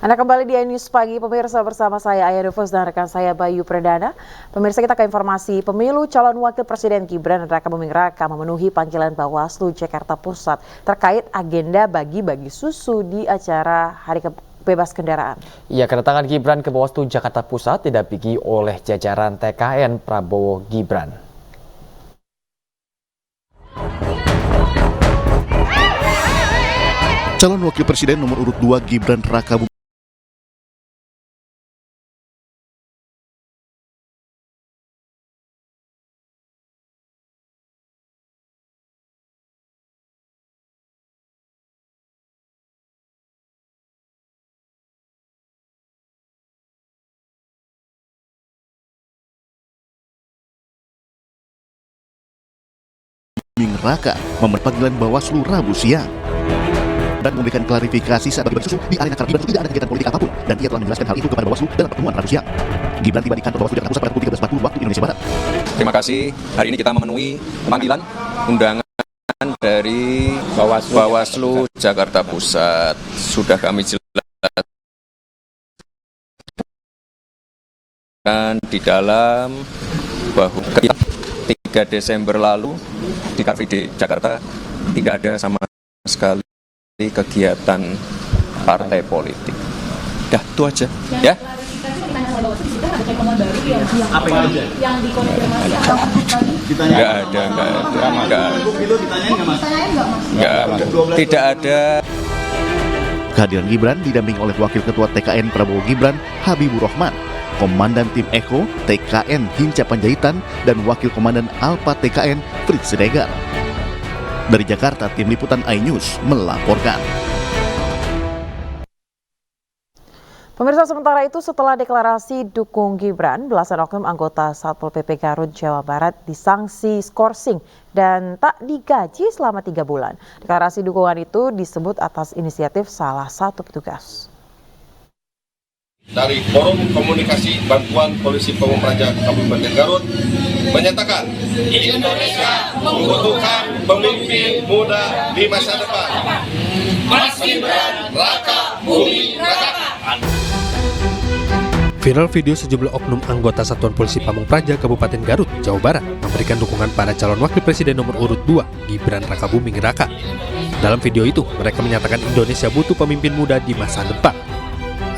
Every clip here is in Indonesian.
Anda kembali di iNews Pagi, pemirsa, bersama saya Aya Devos dan rekan saya Bayu Pradana. Pemirsa, kita ke informasi pemilu calon wakil presiden Gibran Raka Buming Raka memenuhi panggilan Bawaslu Jakarta Pusat terkait agenda bagi-bagi susu di acara Hari Bebas Kendaraan. Ya, kedatangan Gibran ke Bawaslu Jakarta Pusat didampingi oleh jajaran TKN Prabowo Gibran. Calon wakil presiden nomor urut 2 Gibran Raka Buming Raka memenuhi panggilan Bawaslu Rabu siang dan memberikan klarifikasi saat bagi susu di arena karena Gibran tidak ada kegiatan politik apapun, dan ia telah menjelaskan hal itu kepada Bawaslu dalam pertemuan Rabu siang. Gibran tiba di kantor Bawaslu Jakarta Pusat pada pukul 13.40 waktu Indonesia Barat. Terima kasih. Hari ini kita memenuhi panggilan undangan dari Bawaslu Jakarta Pusat. Sudah kami jelaskan di dalam bahwa 3 Desember lalu di Car Free Day Jakarta tidak ada sama sekali kegiatan partai politik. Dah, itu aja. Ya. Apa yang aja? Yang dikonfirmasi Nggak ada. Tidak ada. Kehadiran Gibran didampingi oleh Wakil Ketua TKN Prabowo Gibran, Habibur Rahman, Komandan Tim Eko TKN Hinca Panjaitan, dan Wakil Komandan Alfa TKN Fritz Sedegar. Dari Jakarta, Tim Liputan iNews melaporkan. Pemirsa, sementara itu setelah deklarasi dukung Gibran, belasan oknum anggota Satpol PP Garut, Jawa Barat disanksi skorsing dan tak digaji selama 3 bulan. Deklarasi dukungan itu disebut atas inisiatif salah satu petugas. Dari Forum Komunikasi Bantuan Polisi Pamung Praja Kabupaten Garut menyatakan Indonesia membutuhkan pemimpin muda di masa depan. Mas Gibran Raka Buming Raka. Viral video sejumlah oknum anggota Satuan Polisi Pamung Praja Kabupaten Garut, Jawa Barat memberikan dukungan pada calon wakil presiden nomor urut 2 Gibran Raka Buming Raka. Dalam video itu, mereka menyatakan Indonesia butuh pemimpin muda di masa depan.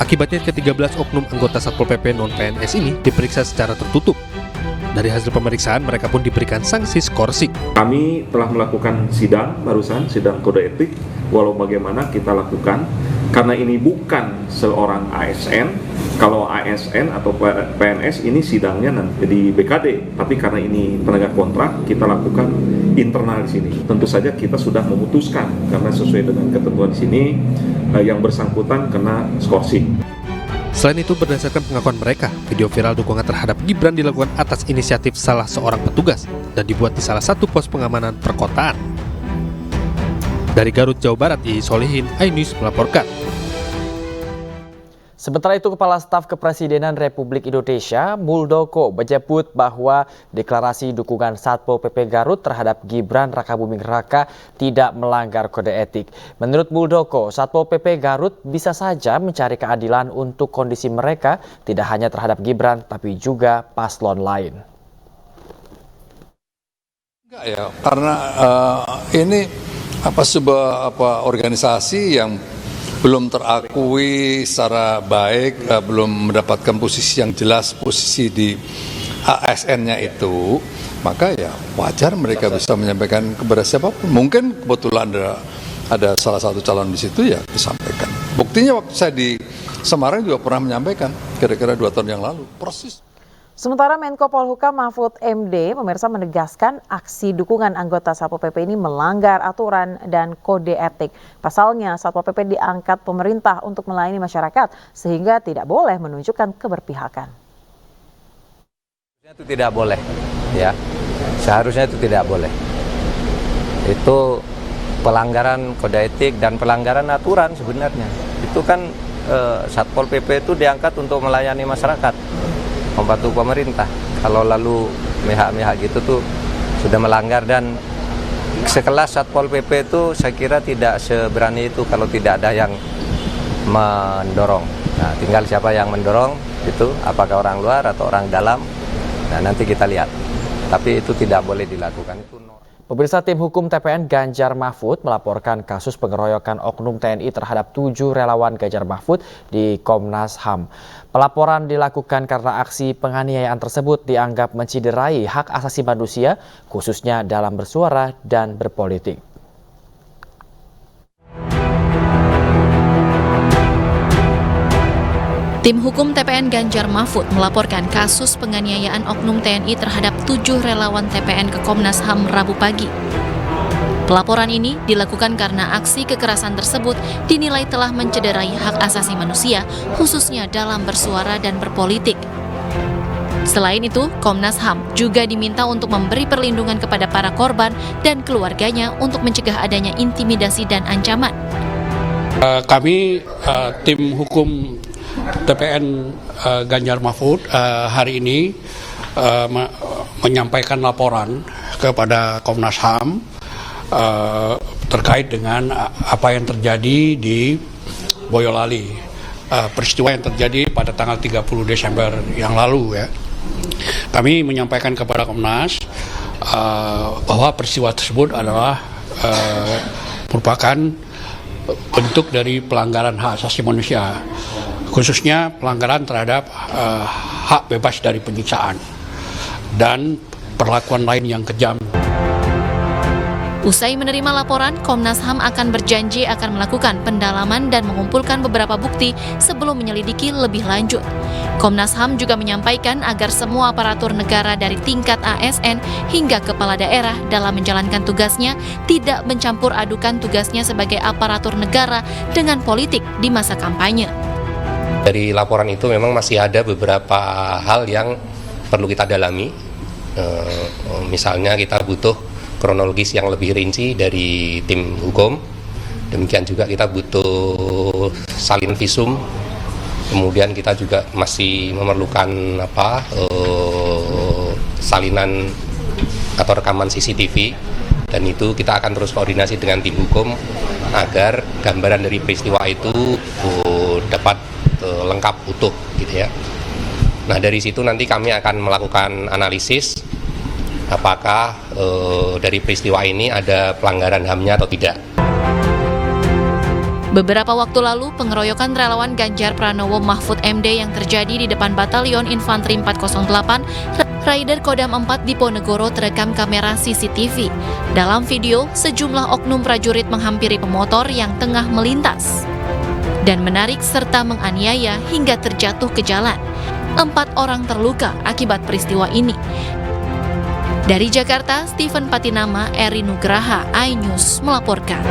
Akibatnya ke-13 oknum anggota Satpol PP non-PNS ini diperiksa secara tertutup. Dari hasil pemeriksaan, mereka pun diberikan sanksi skorsing. Kami telah melakukan sidang kode etik, walau bagaimana kita lakukan, karena ini bukan seorang ASN. Kalau ASN atau PNS ini sidangnya nanti di BKD, tapi karena ini penegak kontrak, kita lakukan internal di sini. Tentu saja kita sudah memutuskan, karena sesuai dengan ketentuan di sini, yang bersangkutan kena skorsing. Selain itu, berdasarkan pengakuan mereka, video viral dukungan terhadap Gibran dilakukan atas inisiatif salah seorang petugas dan dibuat di salah satu pos pengamanan perkotaan. Dari Garut, Jawa Barat, Iis Solihin, iNews melaporkan. Sementara itu, Kepala Staf Kepresidenan Republik Indonesia, Muldoko, menyebut bahwa deklarasi dukungan Satpol PP Garut terhadap Gibran Raka Buming Raka tidak melanggar kode etik. Menurut Muldoko, Satpol PP Garut bisa saja mencari keadilan untuk kondisi mereka, tidak hanya terhadap Gibran, tapi juga paslon lain. Enggak ya, karena ini sebuah organisasi yang belum terakui secara baik, belum mendapatkan posisi yang jelas, posisi di ASN-nya itu, maka ya wajar mereka bisa menyampaikan kepada siapapun. Mungkin kebetulan ada salah satu calon di situ, ya disampaikan. Buktinya waktu saya di Semarang juga pernah menyampaikan, kira-kira 2 tahun yang lalu, proses. Sementara Menko Polhukam Mahfud MD, pemirsa, menegaskan aksi dukungan anggota Satpol PP ini melanggar aturan dan kode etik. Pasalnya, Satpol PP diangkat pemerintah untuk melayani masyarakat, sehingga tidak boleh menunjukkan keberpihakan. Itu tidak boleh, ya. Seharusnya itu tidak boleh. Itu pelanggaran kode etik dan pelanggaran aturan sebenarnya. Itu kan Satpol PP itu diangkat untuk melayani masyarakat, membantu pemerintah. Kalau lalu mihak-mihak gitu tuh sudah melanggar, dan sekelas Satpol PP itu saya kira tidak seberani itu kalau tidak ada yang mendorong. Nah, tinggal siapa yang mendorong itu, apakah orang luar atau orang dalam. Nah, nanti kita lihat. Tapi itu tidak boleh dilakukan. Pemirsa, tim hukum TPN Ganjar Mahfud melaporkan kasus pengeroyokan oknum TNI terhadap 7 relawan Ganjar Mahfud di Komnas HAM. Pelaporan dilakukan karena aksi penganiayaan tersebut dianggap menciderai hak asasi manusia, khususnya dalam bersuara dan berpolitik. Tim hukum TPN Ganjar Mahfud melaporkan kasus penganiayaan oknum TNI terhadap 7 relawan TPN ke Komnas HAM Rabu pagi. Pelaporan ini dilakukan karena aksi kekerasan tersebut dinilai telah mencederai hak asasi manusia, khususnya dalam bersuara dan berpolitik. Selain itu, Komnas HAM juga diminta untuk memberi perlindungan kepada para korban dan keluarganya untuk mencegah adanya intimidasi dan ancaman. Kami tim hukum TPN Ganjar Mahfud hari ini menyampaikan laporan kepada Komnas HAM terkait dengan apa yang terjadi di Boyolali, peristiwa yang terjadi pada tanggal 30 Desember yang lalu ya. Kami menyampaikan kepada Komnas bahwa peristiwa tersebut adalah merupakan bentuk dari pelanggaran hak asasi manusia, khususnya pelanggaran terhadap hak bebas dari penyiksaan dan perlakuan lain yang kejam. Usai menerima laporan, Komnas HAM akan berjanji akan melakukan pendalaman dan mengumpulkan beberapa bukti sebelum menyelidiki lebih lanjut. Komnas HAM juga menyampaikan agar semua aparatur negara dari tingkat ASN hingga kepala daerah dalam menjalankan tugasnya tidak mencampur adukan tugasnya sebagai aparatur negara dengan politik di masa kampanye. Dari laporan itu memang masih ada beberapa hal yang perlu kita dalami. Misalnya kita butuh kronologis yang lebih rinci dari tim hukum. Demikian juga kita butuh salin visum. Kemudian kita juga masih memerlukan salinan atau rekaman CCTV. Dan itu kita akan terus koordinasi dengan tim hukum agar gambaran dari peristiwa itu dapat lengkap utuh gitu ya. Nah, dari situ nanti kami akan melakukan analisis apakah dari peristiwa ini ada pelanggaran HAM-nya atau tidak. Beberapa waktu lalu, pengeroyokan relawan Ganjar Pranowo Mahfud MD yang terjadi di depan Batalion Infanteri 408 Raider Kodam 4 di Ponegoro terekam kamera CCTV. Dalam video, sejumlah oknum prajurit menghampiri pemotor yang tengah melintas dan menarik serta menganiaya hingga terjatuh ke jalan. 4 orang terluka akibat peristiwa ini. Dari Jakarta, Steven Patinama, Eri Nugraha, iNews melaporkan.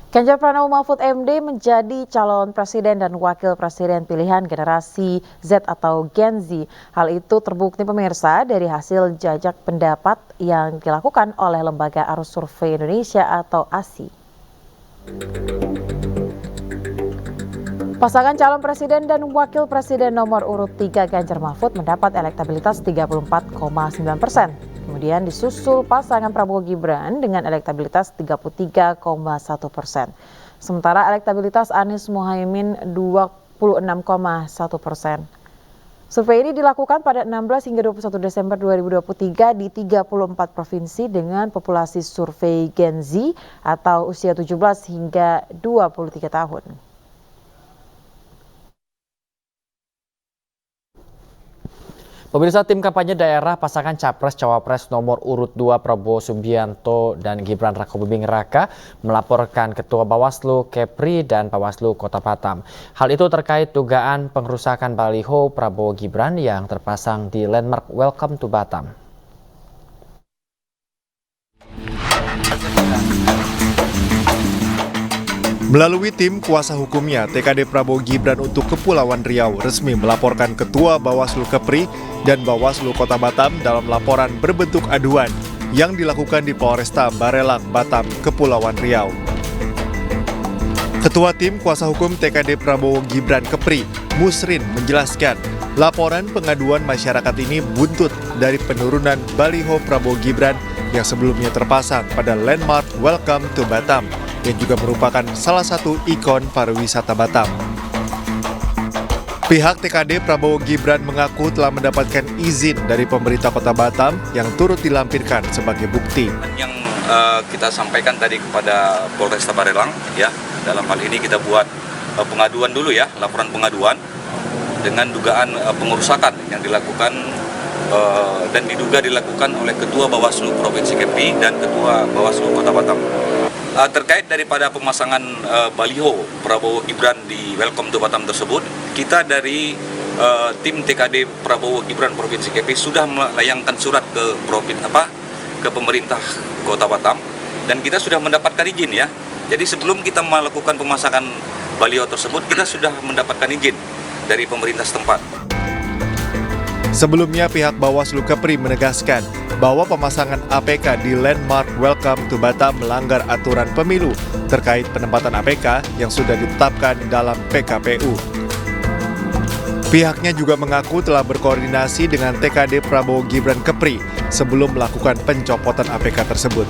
Ganjar Pranowo Mahfud MD menjadi calon presiden dan wakil presiden pilihan generasi Z atau Gen Z. Hal itu terbukti pemirsa dari hasil jajak pendapat yang dilakukan oleh Lembaga Arus Survei Indonesia atau ASI. Pasangan calon presiden dan wakil presiden nomor urut 3 Ganjar Mahfud mendapat elektabilitas 34,9%. Kemudian disusul pasangan Prabowo Gibran dengan elektabilitas 33,1%. Sementara elektabilitas Anies Muhaimin 26,1%. Survei ini dilakukan pada 16 hingga 21 Desember 2023 di 34 provinsi dengan populasi survei Gen Z atau usia 17 hingga 23 tahun. Pemirsa, tim kampanye daerah pasangan Capres-Cawapres nomor urut 2 Prabowo Subianto dan Gibran Rakabuming Raka melaporkan Ketua Bawaslu Kepri dan Bawaslu Kota Batam. Hal itu terkait dugaan pengrusakan baliho Prabowo Gibran yang terpasang di landmark Welcome to Batam. Melalui tim kuasa hukumnya, TKD Prabowo Gibran untuk Kepulauan Riau resmi melaporkan Ketua Bawaslu Kepri dan Bawaslu Kota Batam dalam laporan berbentuk aduan yang dilakukan di Polresta Barelang, Batam, Kepulauan Riau. Ketua tim kuasa hukum TKD Prabowo Gibran Kepri, Musrin, menjelaskan laporan pengaduan masyarakat ini buntut dari penurunan baliho Prabowo Gibran yang sebelumnya terpasang pada landmark Welcome to Batam, yang juga merupakan salah satu ikon pariwisata Batam. Pihak TKD Prabowo Gibran mengaku telah mendapatkan izin dari pemerintah Kota Batam yang turut dilampirkan sebagai bukti. Yang kita sampaikan tadi kepada Polresta Barelang, ya, dalam hal ini kita buat pengaduan dulu ya, laporan pengaduan dengan dugaan pengerusakan yang dilakukan dan diduga dilakukan oleh Ketua Bawaslu Provinsi Kepri dan Ketua Bawaslu Kota Batam. Terkait daripada pemasangan baliho Prabowo Gibran di Welcome to Batam tersebut, kita dari tim TKD Prabowo Gibran Provinsi Kepri sudah melayangkan surat ke pemerintah Kota Batam dan kita sudah mendapatkan izin ya. Jadi sebelum kita melakukan pemasangan baliho tersebut, kita sudah mendapatkan izin dari pemerintah setempat. Sebelumnya pihak Bawaslu Kepri menegaskan bahwa pemasangan APK di landmark Welcome to Batam melanggar aturan pemilu terkait penempatan APK yang sudah ditetapkan dalam PKPU. Pihaknya juga mengaku telah berkoordinasi dengan TKD Prabowo Gibran Kepri sebelum melakukan pencopotan APK tersebut.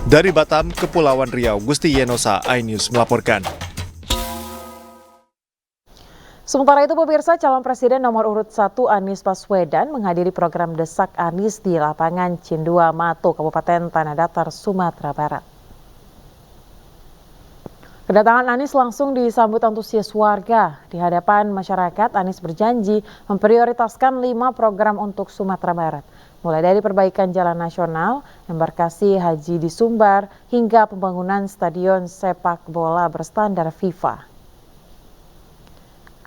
Dari Batam, Kepulauan Riau, Gusti Yenosa, iNews melaporkan. Sementara itu, pemirsa, calon presiden nomor urut 1 Anies Baswedan menghadiri program Desak Anies di lapangan Cindua Mato, Kabupaten Tanah Datar, Sumatera Barat. Kedatangan Anies langsung disambut antusias warga. Di hadapan masyarakat, Anies berjanji memprioritaskan 5 program untuk Sumatera Barat, mulai dari perbaikan jalan nasional, embarkasi haji di Sumbar, hingga pembangunan stadion sepak bola berstandar FIFA.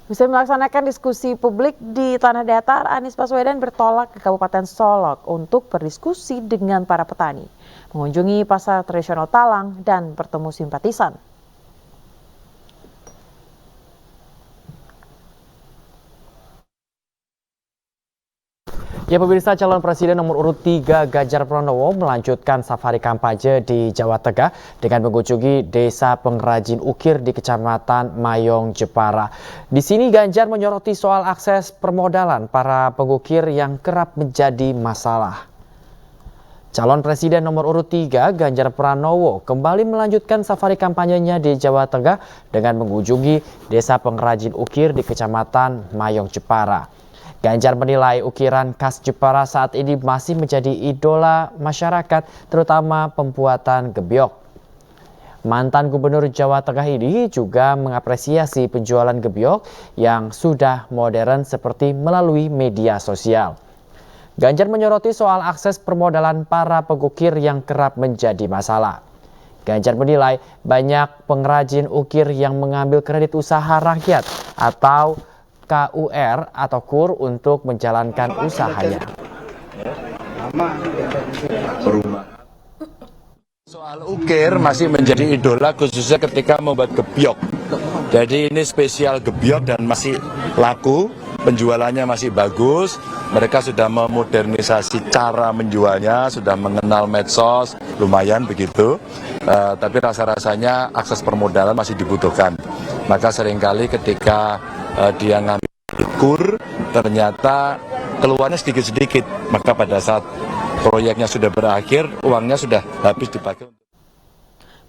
Bisa melaksanakan diskusi publik di Tanah Datar, Anies Baswedan bertolak ke Kabupaten Solok untuk berdiskusi dengan para petani, mengunjungi pasar tradisional Talang, dan bertemu simpatisan. Ya, pemirsa, calon presiden nomor urut 3 Ganjar Pranowo melanjutkan safari kampanye di Jawa Tengah dengan mengunjungi desa pengrajin ukir di Kecamatan Mayong, Jepara. Di sini Ganjar menyoroti soal akses permodalan para pengukir yang kerap menjadi masalah. Calon presiden nomor urut 3 Ganjar Pranowo kembali melanjutkan safari kampanyenya di Jawa Tengah dengan mengunjungi desa pengrajin ukir di Kecamatan Mayong, Jepara. Ganjar menilai ukiran khas Jepara saat ini masih menjadi idola masyarakat, terutama pembuatan gebyok. Mantan Gubernur Jawa Tengah ini juga mengapresiasi penjualan gebyok yang sudah modern seperti melalui media sosial. Ganjar menyoroti soal akses permodalan para pengukir yang kerap menjadi masalah. Ganjar menilai banyak pengrajin ukir yang mengambil kredit usaha rakyat atau KUR atau KUR untuk menjalankan usahanya. Soal ukir masih menjadi idola khususnya ketika membuat gebyok. Jadi ini spesial gebyok dan masih laku, penjualannya masih bagus. Mereka sudah memodernisasi cara menjualnya, sudah mengenal medsos, lumayan begitu. Tapi rasa-rasanya akses permodalan masih dibutuhkan. Maka seringkali ketika dia ngambil KUR, ternyata keluarnya sedikit-sedikit. Maka pada saat proyeknya sudah berakhir, uangnya sudah habis dipakai.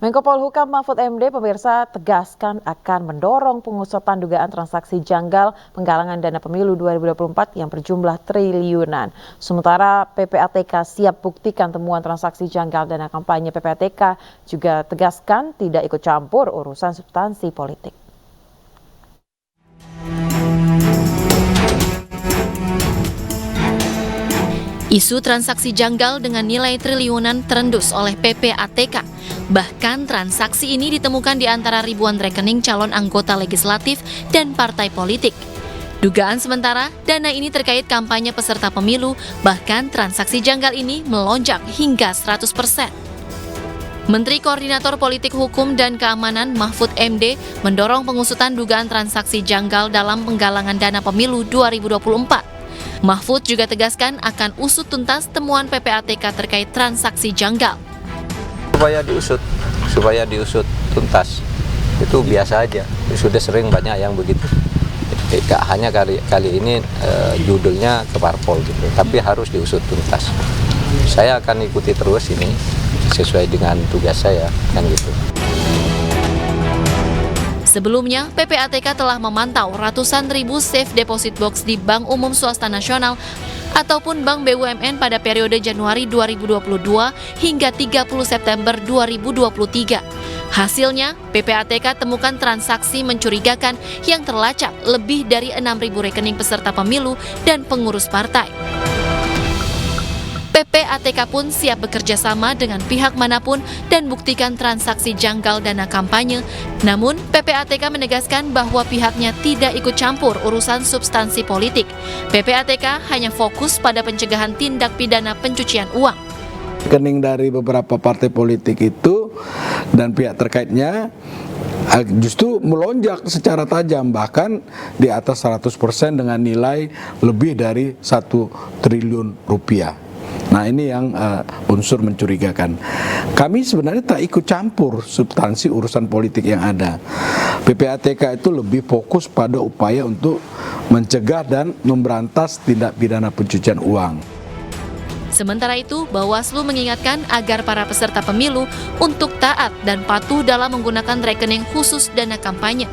Menko Polhukam Mahfud MD, pemirsa, tegaskan akan mendorong pengusutan dugaan transaksi janggal penggalangan dana pemilu 2024 yang berjumlah triliunan. Sementara PPATK siap buktikan temuan transaksi janggal dana kampanye. PPATK juga tegaskan tidak ikut campur urusan substansi politik. Isu transaksi janggal dengan nilai triliunan terendus oleh PPATK. Bahkan transaksi ini ditemukan di antara ribuan rekening calon anggota legislatif dan partai politik. Dugaan sementara, dana ini terkait kampanye peserta pemilu, bahkan transaksi janggal ini melonjak hingga 100%. Menteri Koordinator Politik Hukum dan Keamanan Mahfud MD mendorong pengusutan dugaan transaksi janggal dalam penggalangan dana pemilu 2024. Mahfud juga tegaskan akan usut tuntas temuan PPATK terkait transaksi janggal. Supaya diusut tuntas, itu biasa aja. Sudah sering banyak yang begitu. Gak hanya kali ini judulnya ke parpol gitu, tapi harus diusut tuntas. Saya akan ikuti terus ini sesuai dengan tugas saya, kan gitu. Sebelumnya, PPATK telah memantau ratusan ribu safe deposit box di Bank Umum Swasta Nasional ataupun Bank BUMN pada periode Januari 2022 hingga 30 September 2023. Hasilnya, PPATK temukan transaksi mencurigakan yang terlacak lebih dari 6.000 rekening peserta pemilu dan pengurus partai. PPATK pun siap bekerja sama dengan pihak manapun dan buktikan transaksi janggal dana kampanye. Namun, PPATK menegaskan bahwa pihaknya tidak ikut campur urusan substansi politik. PPATK hanya fokus pada pencegahan tindak pidana pencucian uang. Rekening dari beberapa partai politik itu dan pihak terkaitnya justru melonjak secara tajam, bahkan di atas 100% dengan nilai lebih dari 1 triliun rupiah. Nah, ini yang unsur mencurigakan. Kami sebenarnya tak ikut campur substansi urusan politik yang ada. PPATK itu lebih fokus pada upaya untuk mencegah dan memberantas tindak pidana pencucian uang. Sementara itu, Bawaslu mengingatkan agar para peserta pemilu untuk taat dan patuh dalam menggunakan rekening khusus dana kampanye.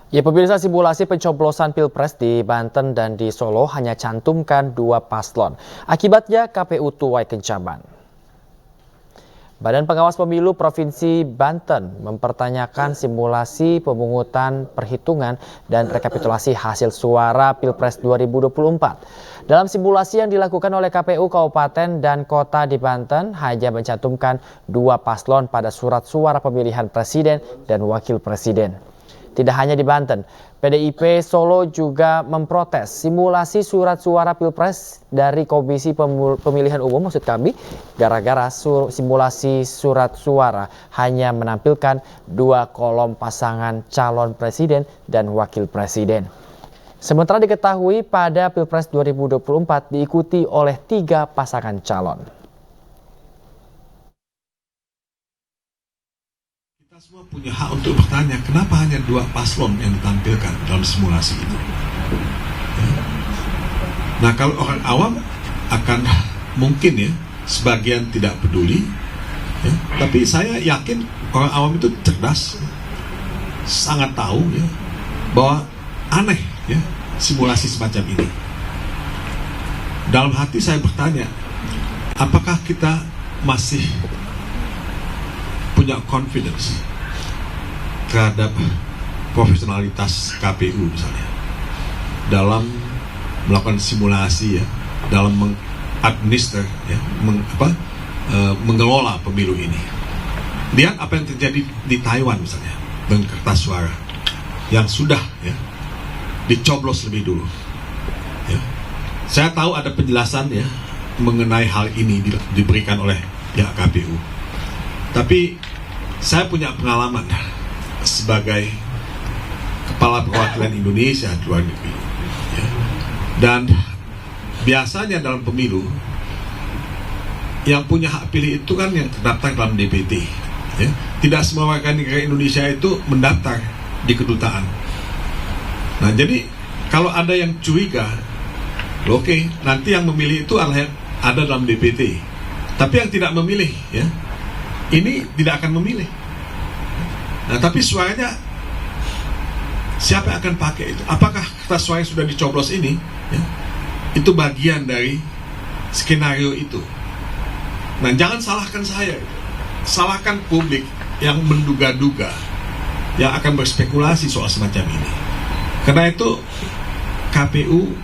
Ya, pemirsa, simulasi pencoblosan Pilpres di Banten dan di Solo hanya cantumkan 2 paslon. Akibatnya KPU tuai kencaman. Badan Pengawas Pemilu Provinsi Banten mempertanyakan simulasi pemungutan perhitungan dan rekapitulasi hasil suara Pilpres 2024. Dalam simulasi yang dilakukan oleh KPU Kabupaten dan Kota di Banten hanya mencantumkan 2 paslon pada surat suara pemilihan presiden dan wakil presiden. Tidak hanya di Banten, PDIP Solo juga memprotes simulasi surat suara Pilpres dari Komisi Pemilihan Umum gara-gara simulasi surat suara hanya menampilkan 2 kolom pasangan calon presiden dan wakil presiden. Sementara diketahui pada Pilpres 2024 diikuti oleh 3 pasangan calon. Kita semua punya hak untuk bertanya kenapa hanya 2 paslon yang ditampilkan dalam simulasi itu. Nah, kalau orang awam akan mungkin ya sebagian tidak peduli, ya, tapi saya yakin orang awam itu cerdas, sangat tahu ya bahwa aneh ya simulasi semacam ini. Dalam hati saya bertanya, apakah kita masih punya confidence terhadap profesionalitas KPU misalnya dalam melakukan simulasi ya, dalam mengadminister ya, mengelola pemilu ini. Lihat apa yang terjadi di Taiwan misalnya dengan kertas suara yang sudah ya dicoblos lebih dulu. Ya. Saya tahu ada penjelasan ya mengenai hal ini diberikan oleh pihak KPU. Tapi saya punya pengalaman sebagai kepala perwakilan Indonesia di luar negeri. Ya. Dan biasanya dalam pemilu yang punya hak pilih itu kan yang terdaftar dalam DPT. Ya. Tidak semua warga negara Indonesia itu mendaftar di kedutaan. Nah, jadi kalau ada yang curiga, oke, nanti yang memilih itu adalah yang ada dalam DPT. Tapi yang tidak memilih ya, ini tidak akan memilih. Nah, tapi suaranya siapa yang akan pakai itu? Apakah kertas suara yang sudah dicoblos ini ya, itu bagian dari skenario itu? Nah, jangan salahkan saya, salahkan publik yang menduga-duga, yang akan berspekulasi soal semacam ini. Karena itu KPU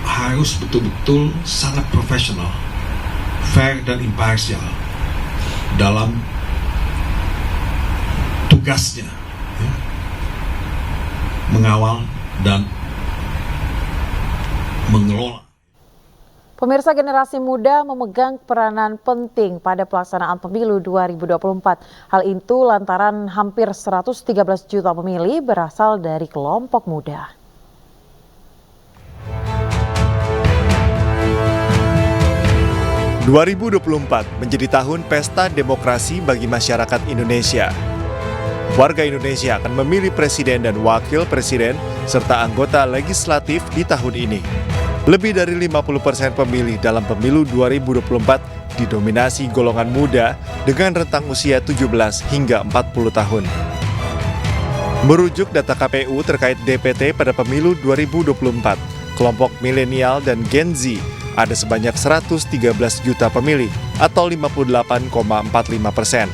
harus betul-betul sangat profesional, fair dan imparsial dalam tugasnya ya, mengawal dan mengelola. Pemirsa, generasi muda memegang peranan penting pada pelaksanaan pemilu 2024. Hal itu lantaran hampir 113 juta pemilih berasal dari kelompok muda. ...2024 menjadi tahun pesta demokrasi bagi masyarakat Indonesia. Warga Indonesia akan memilih presiden dan wakil presiden serta anggota legislatif di tahun ini. Lebih dari 50% pemilih dalam pemilu 2024 didominasi golongan muda dengan rentang usia 17 hingga 40 tahun. Merujuk data KPU terkait DPT pada pemilu 2024, kelompok milenial dan Gen Z ada sebanyak 113 juta pemilih atau 58,45%.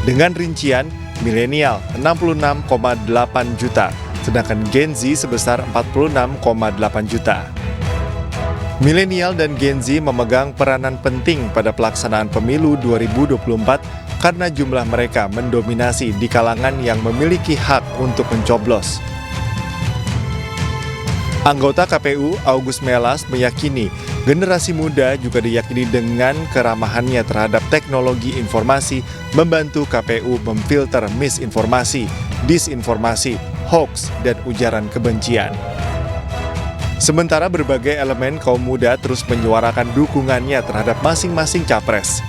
Dengan rincian, milenial 66,8 juta, sedangkan Gen Z sebesar 46,8 juta. Milenial dan Gen Z memegang peranan penting pada pelaksanaan pemilu 2024 karena jumlah mereka mendominasi di kalangan yang memiliki hak untuk mencoblos. Anggota KPU August Melas meyakini generasi muda juga diyakini dengan keramahannya terhadap teknologi informasi membantu KPU memfilter misinformasi, disinformasi, hoax, dan ujaran kebencian. Sementara berbagai elemen kaum muda terus menyuarakan dukungannya terhadap masing-masing capres.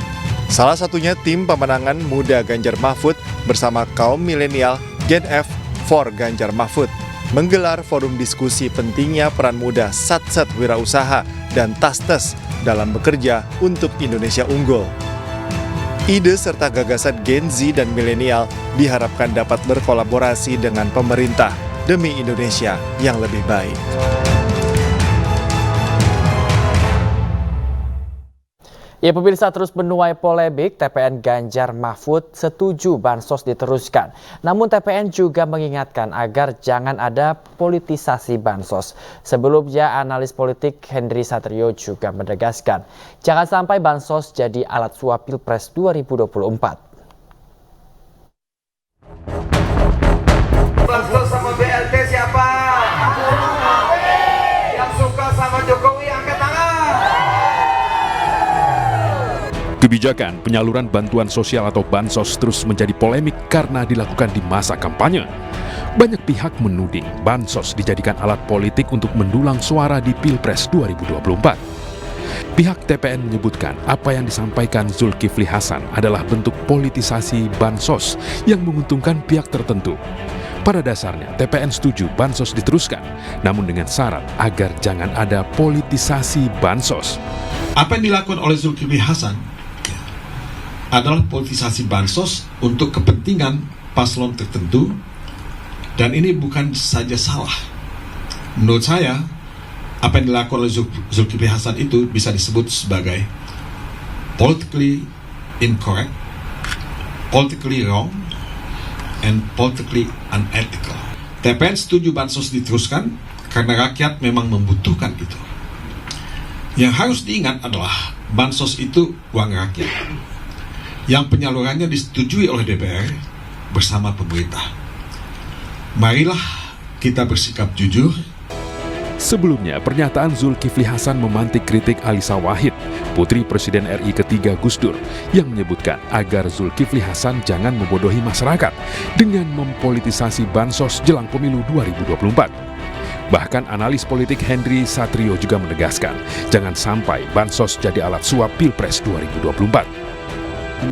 Salah satunya tim pemenangan muda Ganjar Mahfud bersama kaum milenial Gen F for Ganjar Mahfud menggelar forum diskusi pentingnya peran muda Satset Wirausaha dan Tastes dalam bekerja untuk Indonesia unggul. Ide serta gagasan Gen Z dan milenial diharapkan dapat berkolaborasi dengan pemerintah demi Indonesia yang lebih baik. Ya, pemirsa, terus menuai polemik, TPN Ganjar Mahfud setuju bansos diteruskan. Namun TPN juga mengingatkan agar jangan ada politisasi bansos. Sebelumnya, analis politik Henry Satrio juga menegaskan, jangan sampai bansos jadi alat suap Pilpres 2024. Bansos sama BLT siapa? Yang suka sama Jokowi angkat tangan. Kebijakan penyaluran bantuan sosial atau bansos terus menjadi polemik karena dilakukan di masa kampanye. Banyak pihak menuding bansos dijadikan alat politik untuk mendulang suara di Pilpres 2024. Pihak TPN menyebutkan apa yang disampaikan Zulkifli Hasan adalah bentuk politisasi bansos yang menguntungkan pihak tertentu. Pada dasarnya, TPN setuju bansos diteruskan, namun dengan syarat agar jangan ada politisasi bansos. Apa yang dilakukan oleh Zulkifli Hasan adalah politisasi bansos untuk kepentingan paslon tertentu, dan ini bukan saja salah. Menurut saya, apa yang dilakukan oleh Zulkifli Hasan itu bisa disebut sebagai politically incorrect, politically wrong, and politically unethical. TPN setuju bansos diteruskan karena rakyat memang membutuhkan itu. Yang harus diingat adalah bansos itu uang rakyat yang penyalurannya disetujui oleh DPR bersama pemerintah. Marilah kita bersikap jujur. Sebelumnya, pernyataan Zulkifli Hasan memantik kritik Alisa Wahid, putri Presiden RI ketiga Gus Dur, yang menyebutkan agar Zulkifli Hasan jangan membodohi masyarakat dengan mempolitisasi bansos jelang pemilu 2024. Bahkan analis politik Henry Satrio juga menegaskan, jangan sampai bansos jadi alat suap Pilpres 2024.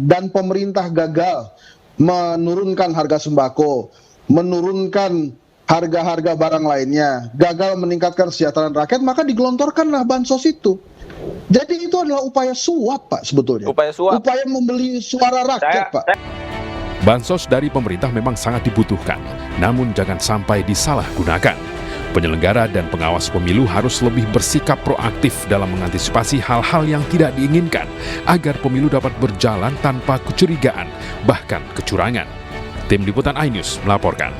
Dan pemerintah gagal menurunkan harga sembako, menurunkan harga-harga barang lainnya, gagal meningkatkan kesejahteraan rakyat, maka digelontorkanlah bansos itu. Jadi itu adalah upaya suap, Pak, sebetulnya. Upaya suap. Upaya membeli suara rakyat, Pak. Bansos dari pemerintah memang sangat dibutuhkan, namun jangan sampai disalahgunakan. Penyelenggara dan pengawas pemilu harus lebih bersikap proaktif dalam mengantisipasi hal-hal yang tidak diinginkan agar pemilu dapat berjalan tanpa kecurigaan, bahkan kecurangan. Tim Liputan iNews melaporkan.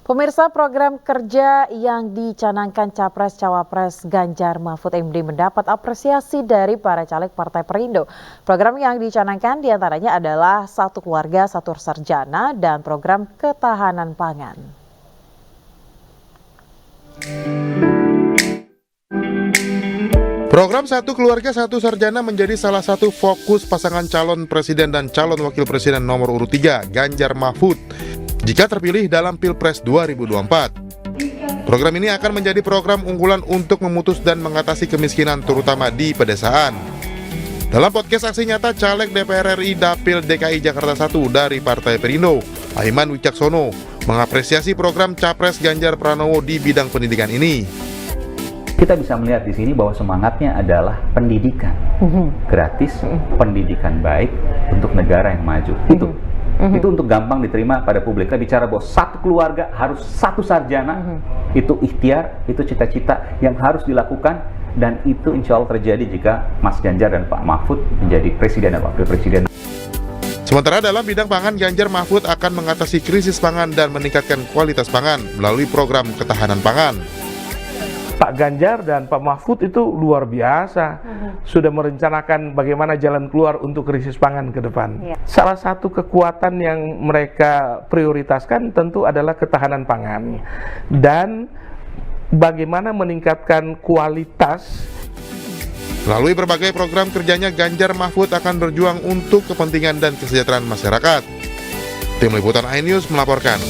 Pemirsa, program kerja yang dicanangkan Capres-Cawapres Ganjar Mahfud MD mendapat apresiasi dari para caleg Partai Perindo. Program yang dicanangkan diantaranya adalah Satu Keluarga Satu Sarjana dan program ketahanan pangan. Program Satu Keluarga Satu Sarjana menjadi salah satu fokus pasangan calon presiden dan calon wakil presiden nomor urut 3, Ganjar Mahfud, jika terpilih dalam Pilpres 2024. Program ini akan menjadi program unggulan untuk memutus dan mengatasi kemiskinan terutama di pedesaan. Dalam podcast aksi nyata, Caleg DPR RI Dapil DKI Jakarta 1 dari Partai Perindo, Aiman Wicaksono, mengapresiasi program Capres Ganjar Pranowo di bidang pendidikan ini. Kita bisa melihat di sini bahwa semangatnya adalah pendidikan gratis, pendidikan baik untuk negara yang maju. Itu untuk gampang diterima pada publik. Kita bicara bahwa satu keluarga harus satu sarjana, itu ikhtiar, itu cita-cita yang harus dilakukan, dan itu insya Allah terjadi jika Mas Ganjar dan Pak Mahfud menjadi presiden dan wakil presiden. Sementara dalam bidang pangan, Ganjar Mahfud akan mengatasi krisis pangan dan meningkatkan kualitas pangan melalui program ketahanan pangan. Pak Ganjar dan Pak Mahfud itu luar biasa, sudah merencanakan bagaimana jalan keluar untuk krisis pangan ke depan. Salah satu kekuatan yang mereka prioritaskan tentu adalah ketahanan pangan dan bagaimana meningkatkan kualitas. Melalui berbagai program kerjanya, Ganjar Mahfud akan berjuang untuk kepentingan dan kesejahteraan masyarakat. Tim Liputan iNews melaporkan.